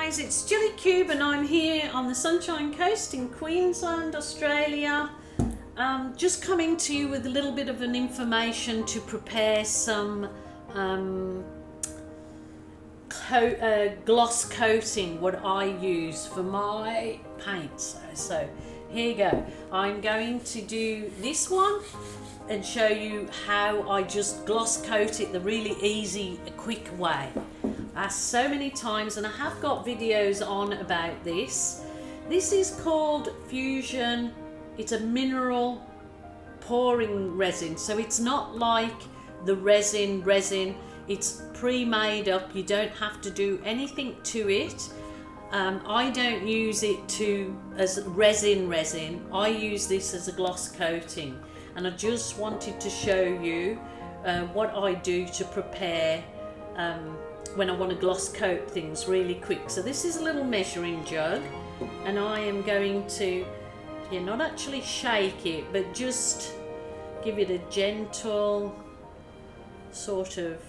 guys, it's Gillykube and I'm here on the Sunshine Coast in Queensland, Australia. Just coming to you with a little bit of an information to prepare some gloss coating, what I use for my paints. So here you go. I'm going to do this one and show you how I just gloss coat it the really easy, quick way. Asked so many times, and I have got videos on about this. This is called Fusion. It's a mineral pouring resin, so it's not like the resin. It's pre-made up. You don't have to do anything to it. I don't use it as resin. I use this as a gloss coating, and I just wanted to show you what I do to prepare when I want to gloss coat things really quick. So this is a little measuring jug, and I am going to, not actually shake it, but just give it a gentle sort of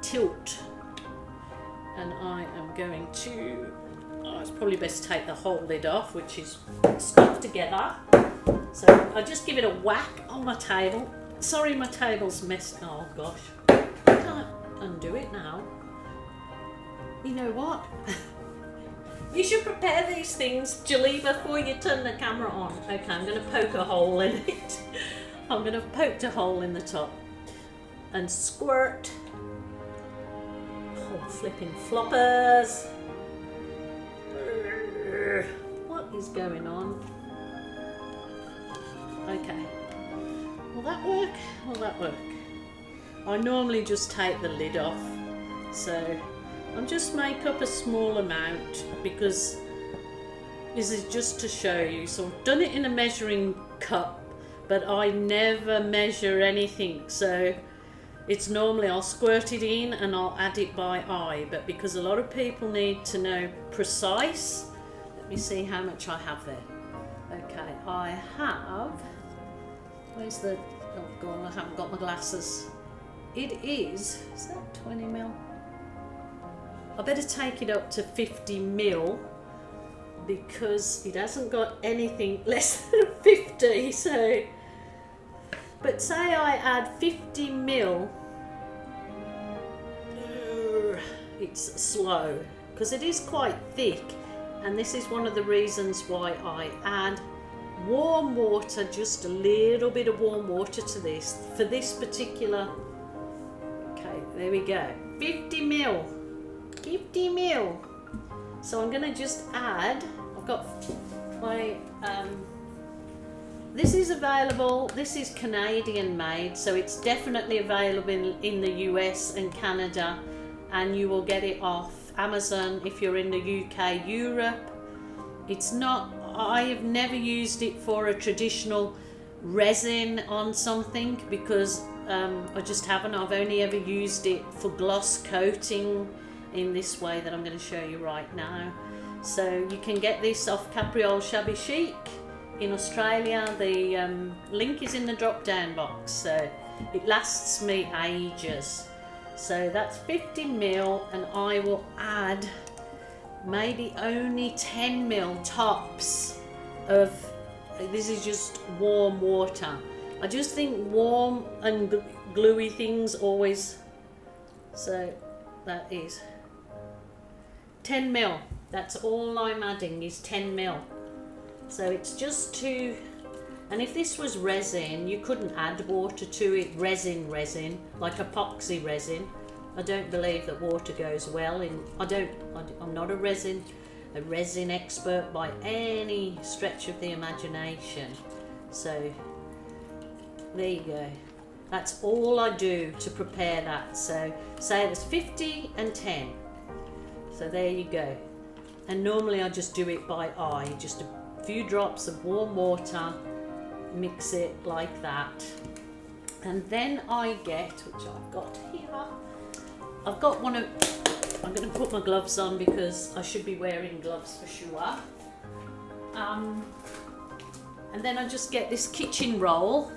tilt. And I am going to, it's probably best to take the whole lid off, which is stuck together. So I just give it a whack on my table. Sorry, my table's messed. Oh gosh, I can't undo it now. You know what? You should prepare these things, Julie, before you turn the camera on. Okay, I'm going to poke a hole in it. I'm going to poke a hole in the top and squirt. Oh, flipping floppers. What is going on? Okay. Will that work? Will that work? I normally just take the lid off, so I'll just make up a small amount because this is just to show you. So I've done it in a measuring cup, but I never measure anything. So it's normally I'll squirt it in and I'll add it by eye, but because a lot of people need to know precise, let me see how much I have there. Okay, I have, where's the, oh god, I haven't got my glasses. It is that 20 mil? I better take it up to 50 mil because it hasn't got anything less than 50. So, but say I add 50 mil, it's slow because it is quite thick, and this is one of the reasons why I add warm water, just a little bit of warm water to this for this particular. Okay, there we go, 50 mil. 50 mil. So I'm going to just add, I've got my, this is available, this is Canadian made, so it's definitely available in the US and Canada, and you will get it off Amazon if you're in the UK, Europe. It's not, I have never used it for a traditional resin on something because I just haven't. I've only ever used it for gloss coating in this way that I'm going to show you right now. So you can get this off Capriole Shabby Chic in Australia. The link is in the drop down box, so it lasts me ages. So that's 50 mil, and I will add maybe only 10 mil tops of, this is just warm water. I just think warm and gluey things always, so that is 10 mil. That's all I'm adding is 10 mil. So it's just to, and if this was resin, you couldn't add water to it. Resin, like epoxy resin. I don't believe that water goes well in. I'm not a resin expert by any stretch of the imagination. So there you go. That's all I do to prepare that. So say it was 50 and 10. So there you go. And normally I just do it by eye, just a few drops of warm water, mix it like that. And then I get, which I've got here, I've got one of, I'm going to put my gloves on because I should be wearing gloves for sure. And then I just get this kitchen roll,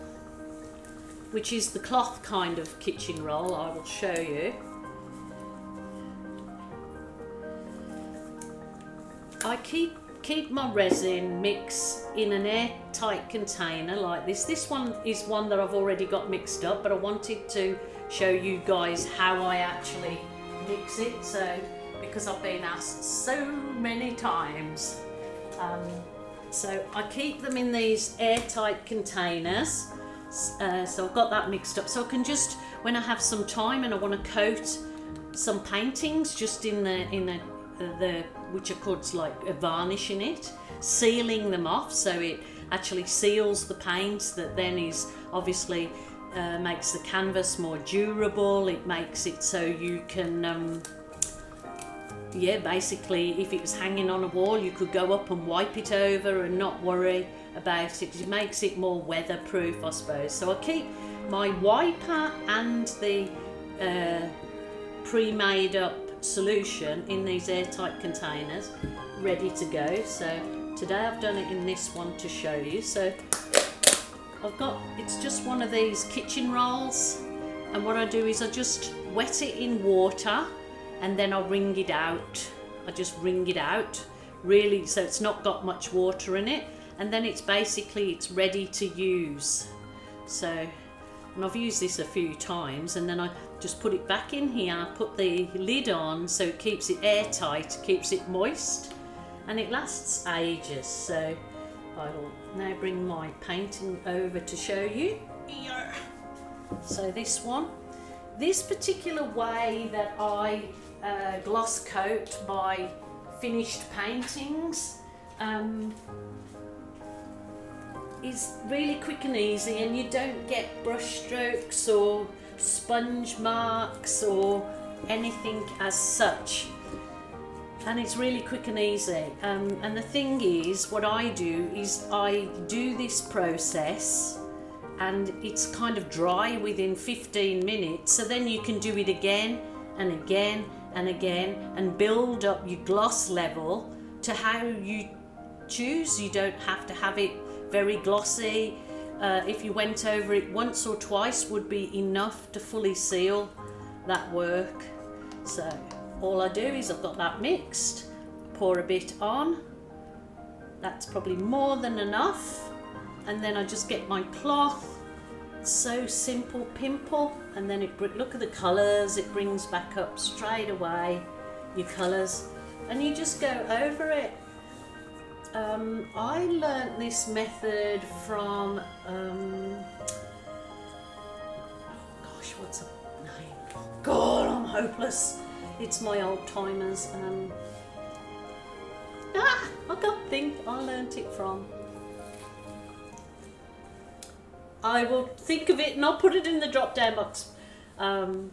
which is the cloth kind of kitchen roll. I will show you. I keep my resin mix in an airtight container like this. This one is one that I've already got mixed up, but I wanted to show you guys how I actually mix it, so because I've been asked so many times. So I keep them in these airtight containers. So I've got that mixed up, so I can just, when I have some time and I want to coat some paintings just in the which are called like a varnish in it, sealing them off so it actually seals the paint, that then is obviously makes the canvas more durable. It makes it so you can basically if it was hanging on a wall you could go up and wipe it over and not worry about it. It makes it more weatherproof, I suppose. So I keep my wiper and the pre-made up solution in these airtight containers ready to go. So today I've done it in this one to show you. So it's just one of these kitchen rolls, and what I do is I just wet it in water and then I wring it out. I just wring it out really, so it's not got much water in it, and then it's ready to use. So, and I've used this a few times, and then I just put it back in here, put the lid on so it keeps it airtight, keeps it moist, and it lasts ages. So I will now bring my painting over to show you. So this particular way that I gloss coat my finished paintings is really quick and easy, and you don't get brush strokes or sponge marks or anything as such, and it's really quick and easy. And the thing is, what I do is I do this process and it's kind of dry within 15 minutes, so then you can do it again and again and again and build up your gloss level to how you choose. You don't have to have it very glossy. If you went over it once or twice would be enough to fully seal that work. So all I do is I've got that mixed, pour a bit on, that's probably more than enough, and then I just get my cloth. It's so simple, pimple, and then look at the colours, it brings back up straight away your colours, and you just go over it. I learnt this method from gosh, what's her name? God, I'm hopeless. It's my old timers. I can't think. I learnt it from. I will think of it and I'll put it in the drop down box.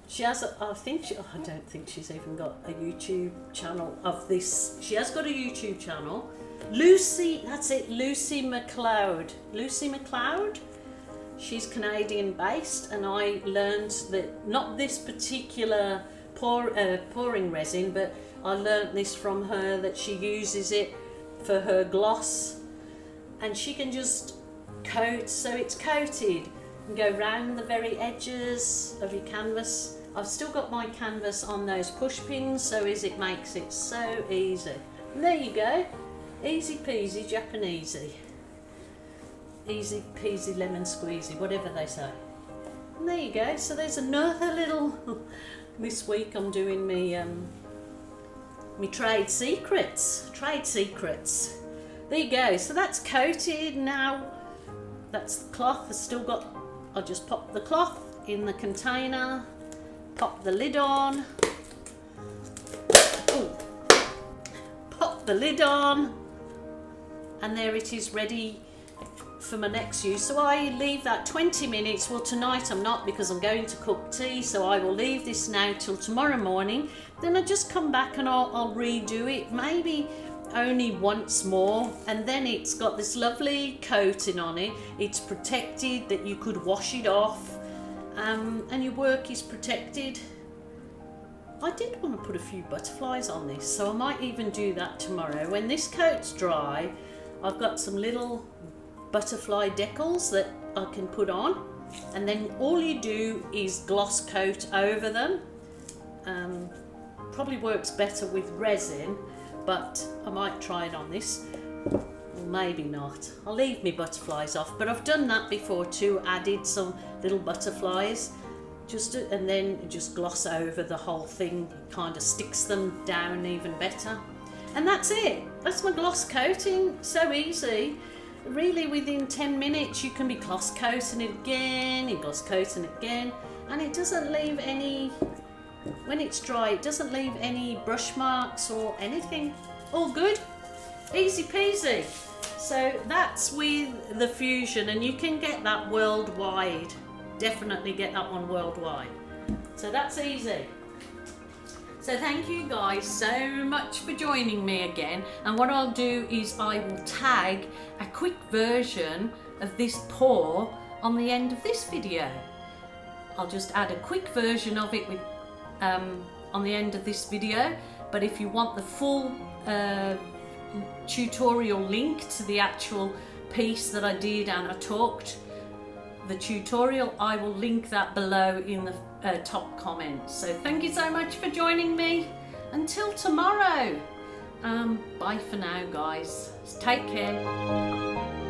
She has I don't think she's even got a YouTube channel of this. She has got a YouTube channel. Lucy, that's it, Lucy McLeod. Lucy McLeod. She's Canadian based, and I learned that, not this particular pouring resin, but I learnt this from her, that she uses it for her gloss, and she can just coat, so it's coated, and go round the very edges of your canvas. I've still got my canvas on those push pins, so it makes it so easy. And there you go. Easy peasy Japanesey. Easy peasy lemon squeezy, whatever they say. And there you go. So there's another little. This week I'm doing me trade secrets. Trade secrets. There you go. So that's coated now. That's the cloth. I'll just pop the cloth in the container. Pop the lid on. Ooh. Pop the lid on. And there it is, ready for my next use. So I leave that 20 minutes. Well, tonight I'm not, because I'm going to cook tea, so I will leave this now till tomorrow morning. Then I just come back and I'll redo it, maybe only once more, and then it's got this lovely coating on it. It's protected, that you could wash it off, and your work is protected. I did want to put a few butterflies on this, so I might even do that tomorrow. When this coat's dry, I've got some little butterfly decals that I can put on, and then all you do is gloss coat over them. Probably works better with resin, but I might try it on this. Well, maybe not. I'll leave my butterflies off, but I've done that before too, added some little butterflies, and then just gloss over the whole thing, kind of sticks them down even better. And that's it. That's my gloss coating. So easy. Really, within 10 minutes you can be gloss coating it again and gloss coating it again, and it doesn't leave any, when it's dry, it doesn't leave any brush marks or anything. All good, easy peasy. So that's with the Fusion, and you can get that worldwide. Definitely get that one worldwide. So that's easy. So thank you guys so much for joining me again, and what I'll do is I will tag a quick version of this pour on the end of this video. I'll just add a quick version of it with on the end of this video, but if you want the full tutorial link to the actual piece that I did and I talked, the tutorial, I will link that below in the top comments. So thank you so much for joining me. Until tomorrow. Bye for now, guys. Take care.